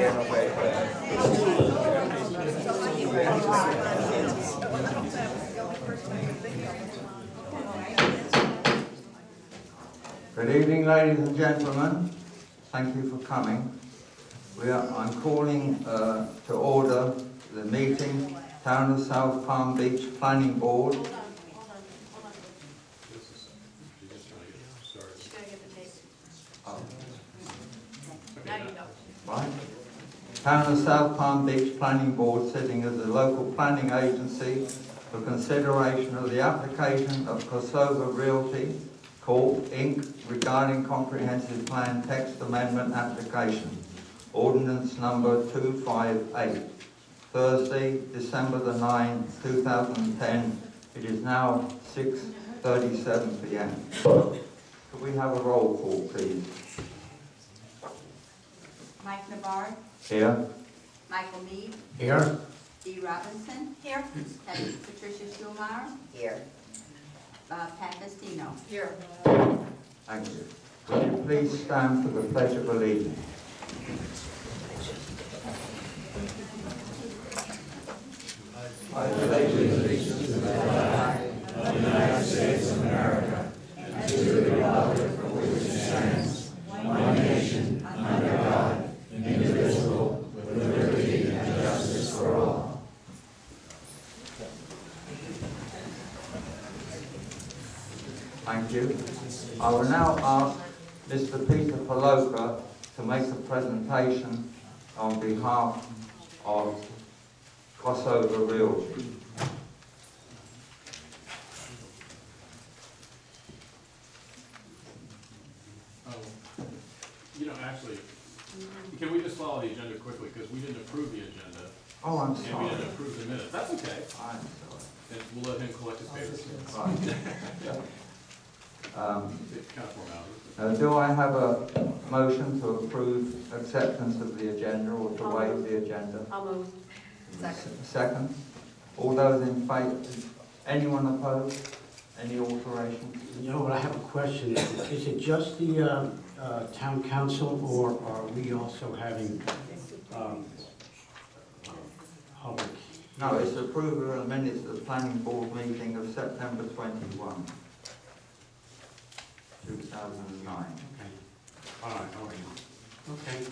Good evening, ladies and gentlemen. Thank you for coming. I'm calling to order the meeting, Town of South Palm Beach Planning Board. Right. Town of South Palm Beach Planning Board sitting as a local planning agency for consideration of the application of Kosovo Realty Corp. Inc. regarding comprehensive plan text amendment application, ordinance number 258. Thursday, December the 9th, 2010. It is now 6:37 p.m. Could we have a roll call, please? Mike Navarre. Here. Michael Mead. Here. Dee Robinson. Here. Patricia Schulmeyer. Here. Pat Destino. Here. Thank you. Would you please stand for the Pledge of Allegiance? I pledge allegiance to the flag of the United States of America and to the republic for which it stands, one nation, under God, indivisible, with liberty and justice for all. Thank you. I will now ask Mr. Peter Paloka to make a presentation on behalf of Kosovo Realty. Actually, can we just follow the agenda quickly, because we didn't approve the agenda. Oh, I'm and sorry. we didn't approve the minutes. That's okay. I'm sorry. And we'll let him collect his papers. Right. It's kind of formality. Do I have a motion to approve acceptance of the agenda or to waive the agenda? I'll move. Second. Second. All those in favour? Anyone opposed? Any alterations? You know what, I have a question. Is it just the town council, or are we also having public? No, it's approval of the minutes of the planning board meeting of September 21, 2009. Okay. All right. Okay.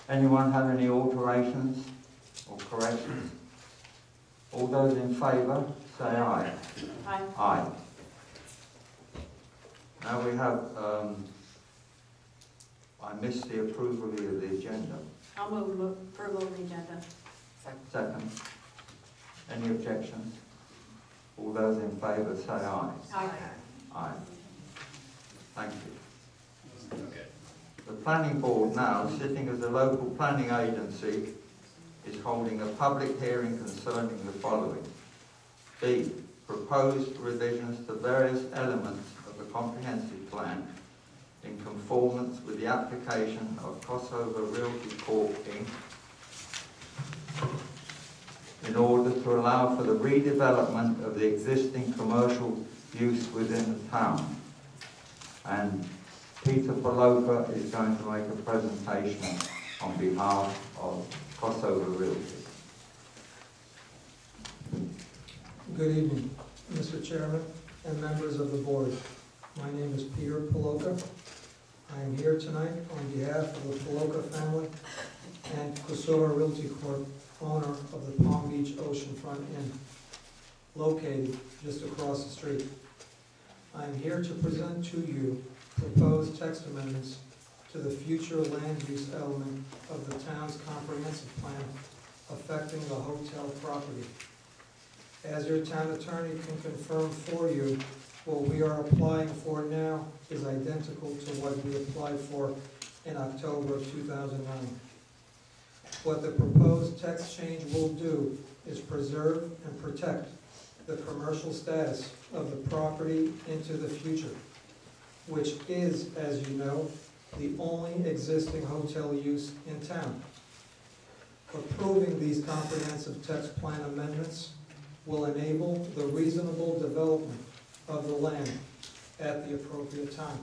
Anyone have any alterations or corrections? All those in favour, say aye. Aye. Aye. Now we have, I missed the approval of the agenda. I'll move approval of the agenda. Second. Any objections? All those in favour say aye. Aye. Aye. Thank you. Okay. The planning board now, sitting as a local planning agency, is holding a public hearing concerning the following. B. Proposed revisions to various elements of the comprehensive plan in conformance with the application of Kosovo Realty Corp. Inc. in order to allow for the redevelopment of the existing commercial use within the town. And Peter Paloka is going to make a presentation on behalf of Kosovo Realty. Good evening, Mr. Chairman and members of the board. My name is Peter Paloka. I am here tonight on behalf of the Paloka family and Kosovo Realty Corp., owner of the Palm Beach Oceanfront Inn, located just across the street. I am here to present to you proposed text amendments to the future land use element of the town's comprehensive plan affecting the hotel property. As your town attorney can confirm for you, what we are applying for now is identical to what we applied for in October of 2009. What the proposed text change will do is preserve and protect the commercial status of the property into the future, which is, as you know, the only existing hotel use in town. Approving these comprehensive text plan amendments will enable the reasonable development of the land at the appropriate time.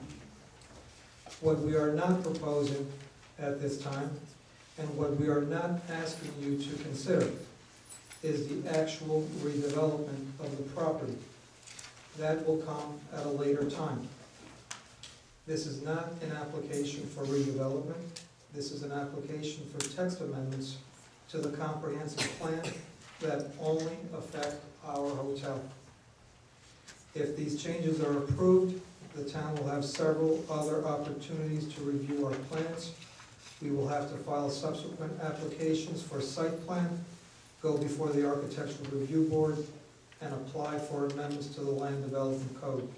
What we are not proposing at this time And what we are not asking you to consider is the actual redevelopment of the property. That will come at a later time. This is not an application for redevelopment. This is an application for text amendments to the comprehensive plan that only affect our hotel. If these changes are approved, the town will have several other opportunities to review our plans. We will have to file subsequent applications for site plan, go before the Architectural Review Board, and apply for amendments to the Land Development Code.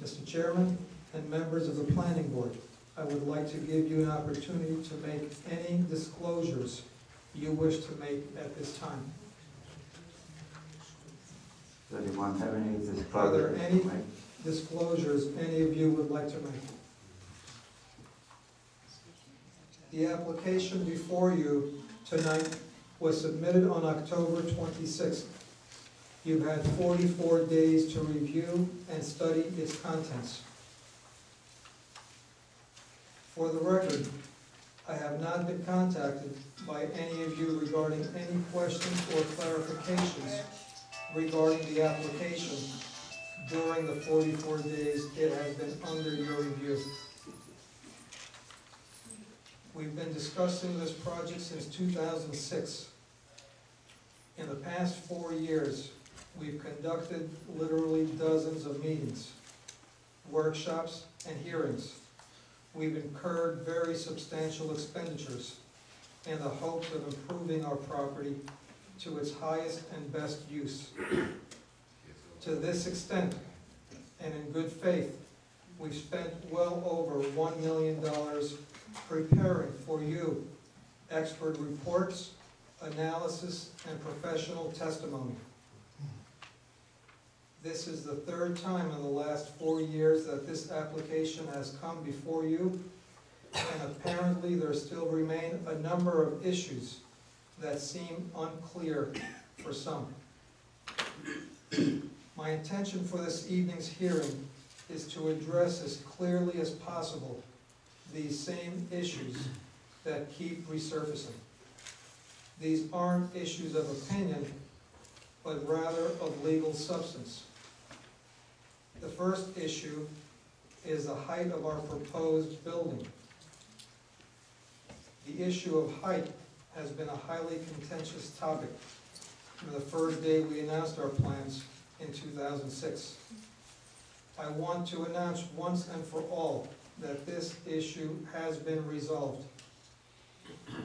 Mr. Chairman and members of the Planning Board, I would like to give you an opportunity to make any disclosures you wish to make at this time. Does anyone have any Are disclosure? there any disclosures any of you would like to make? The application before you tonight was submitted on October 26th. You've had 44 days to review and study its contents. For the record, I have not been contacted by any of you regarding any questions or clarifications regarding the application during the 44 days it has been under your review. We've been discussing this project since 2006. In the past 4 years, we've conducted literally dozens of meetings, workshops, and hearings. We've incurred very substantial expenditures in the hopes of improving our property to its highest and best use. To this extent, and in good faith, we've spent well over $1 million preparing for you expert reports, analysis, and professional testimony. This is the third time in the last 4 years that this application has come before you, and apparently there still remain a number of issues that seem unclear for some. My intention for this evening's hearing is to address as clearly as possible these same issues that keep resurfacing. These aren't issues of opinion, but rather of legal substance. The first issue is the height of our proposed building. The issue of height has been a highly contentious topic from the first day we announced our plans in 2006. I want to announce once and for all that this issue has been resolved.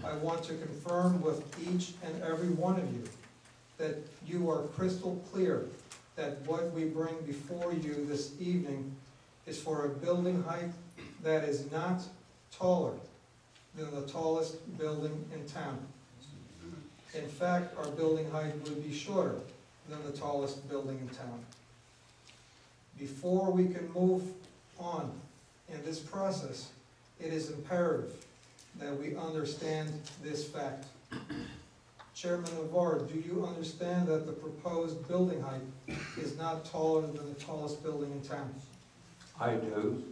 I want to confirm with each and every one of you that you are crystal clear that what we bring before you this evening is for a building height that is not taller than the tallest building in town. In fact, our building height would be shorter than the tallest building in town. Before we can move on in this process, it is imperative that we understand this fact. Chairman Navarre, do you understand that the proposed building height is not taller than the tallest building in town? I do.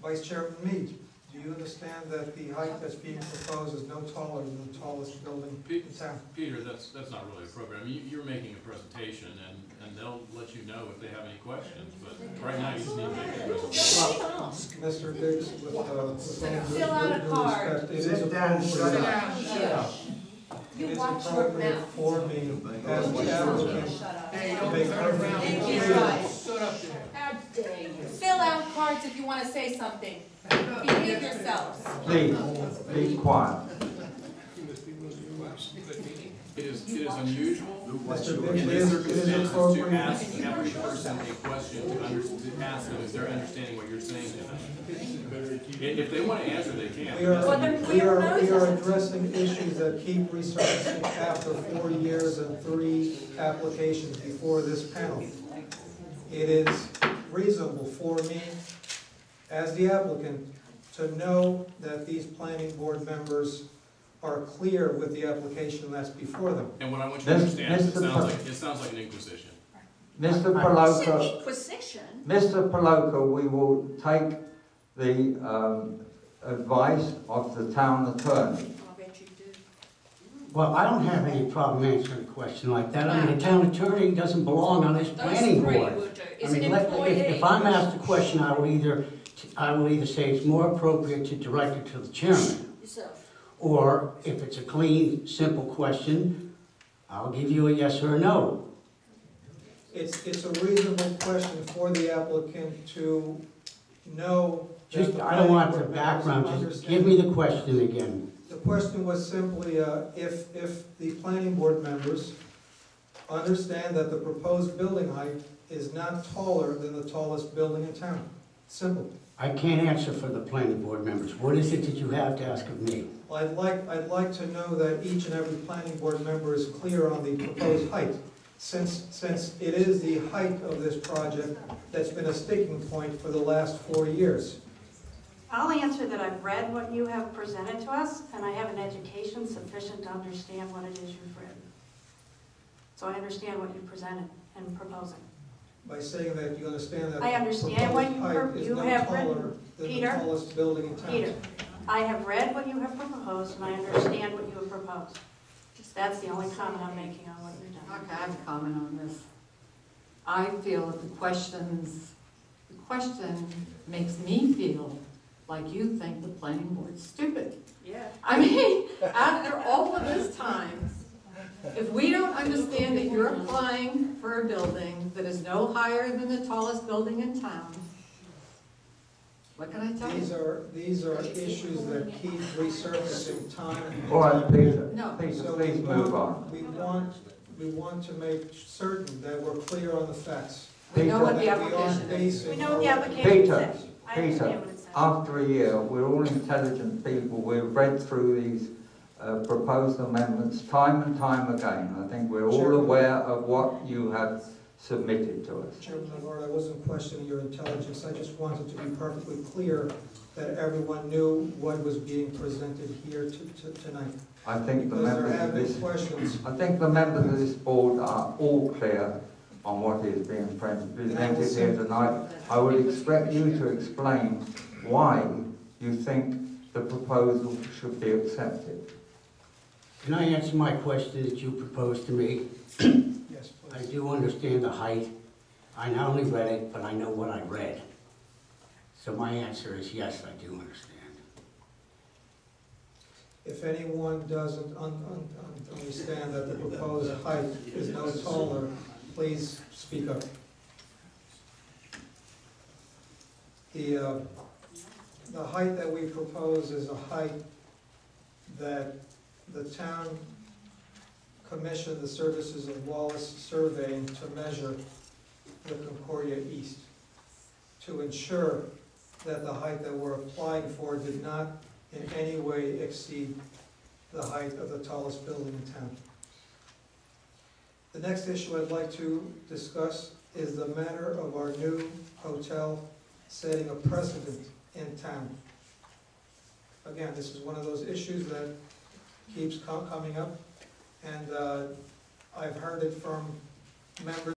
Vice Chairman Mead, do you understand that the height that's being proposed is no taller than the tallest building in town? Peter, that's not really a program. You're making a presentation, and they'll let you know if they have any questions, but right now you just need to make a presentation. Mr. Diggs, with all Fill out a due card. respect, it is Sit down, appropriate. shut down. Shut up. It is watch your appropriate mouth. for me as the applicant Shut up. to make perfectly Thank you, clear. guys. How dare you? Fill out cards if you want to say something. Behave yourselves. Please, be quiet. It is unusual Mr. in Diggs, these it is circumstances to appropriate. ask every person a question to ask them if they're understanding what you're saying to them. If they want to answer, they can. We are addressing issues that keep resurfacing after 4 years and 3 applications before this panel. It is reasonable for me, as the applicant, to know that these planning board members are clear with the application that's before them. And what I want you to understand is Mr. it sounds like an inquisition. Mr. Paloka, Inquisition. Mr. Paloka, we will take the advice of the town attorney. I'll bet you do. Well, I don't have any problem answering a question like that. I mean, the town attorney doesn't belong on this planning Those three board. would do. I It's an mean, employee. if I'm asked a question, I will either say it's more appropriate to direct it to the chairman. Yourself. Or if it's a clean, simple question, I'll give you a yes or a no. It's a reasonable question for the applicant to know. that Just, the I don't want the planning board members background, just understand. give me the question again. The question was simply, if the planning board members understand that the proposed building height is not taller than the tallest building in town. Simple. I can't answer for the planning board members. What is it that you have to ask of me? Well, I'd like to know that each and every planning board member is clear on the proposed height, since it is the height of this project that's been a sticking point for the last 4 years. I'll answer that I've read what you have presented to us, and I have an education sufficient to understand what it is you've written. So I understand what you presented and proposing. By saying that you understand that I the understand what proposed height is you not have taller written. than the Peter? tallest building in town. Peter, I have read what you have proposed, and I understand what you have proposed. That's the only comment I'm making on what you've done. Okay, I have a comment on this. I feel that the question makes me feel like you think the planning board's stupid. Yeah. I mean, after all of this time, if we don't understand that you're applying for a building that is no higher than the tallest building in town, what can I tell you? These are issues that keep resurfacing time and All right, time. Peter, No. Peter, So please move on. We want to make certain that we're clear on the facts. We know what the That we are application is. We know what the our- application Peter, says. I understand what it says. After a year, we're all intelligent people, we've read through these proposed amendments time and time again. I think we're all Sure. aware of what you have submitted to us. Chairman Lord, I wasn't questioning your intelligence, I just wanted to be perfectly clear that everyone knew what was being presented here tonight. I think the Because there members have of been this, questions. I think the members of this board are all clear on what is being presented here tonight. I would expect you to explain why you think the proposal should be accepted. Can I answer my question that you proposed to me? Yes, I please. do understand the height. I not only read it, but I know what I read. So my answer is yes, I do understand. If anyone doesn't understand that the proposed height is no taller, please speak up. The height that we propose is a height that the town commissioned the services of Wallace Surveying to measure the Concordia East, to ensure that the height that we're applying for did not in any way exceed the height of the tallest building in town. The next issue I'd like to discuss is the matter of our new hotel setting a precedent in town. Again, this is one of those issues that keeps coming up, and I've heard it from members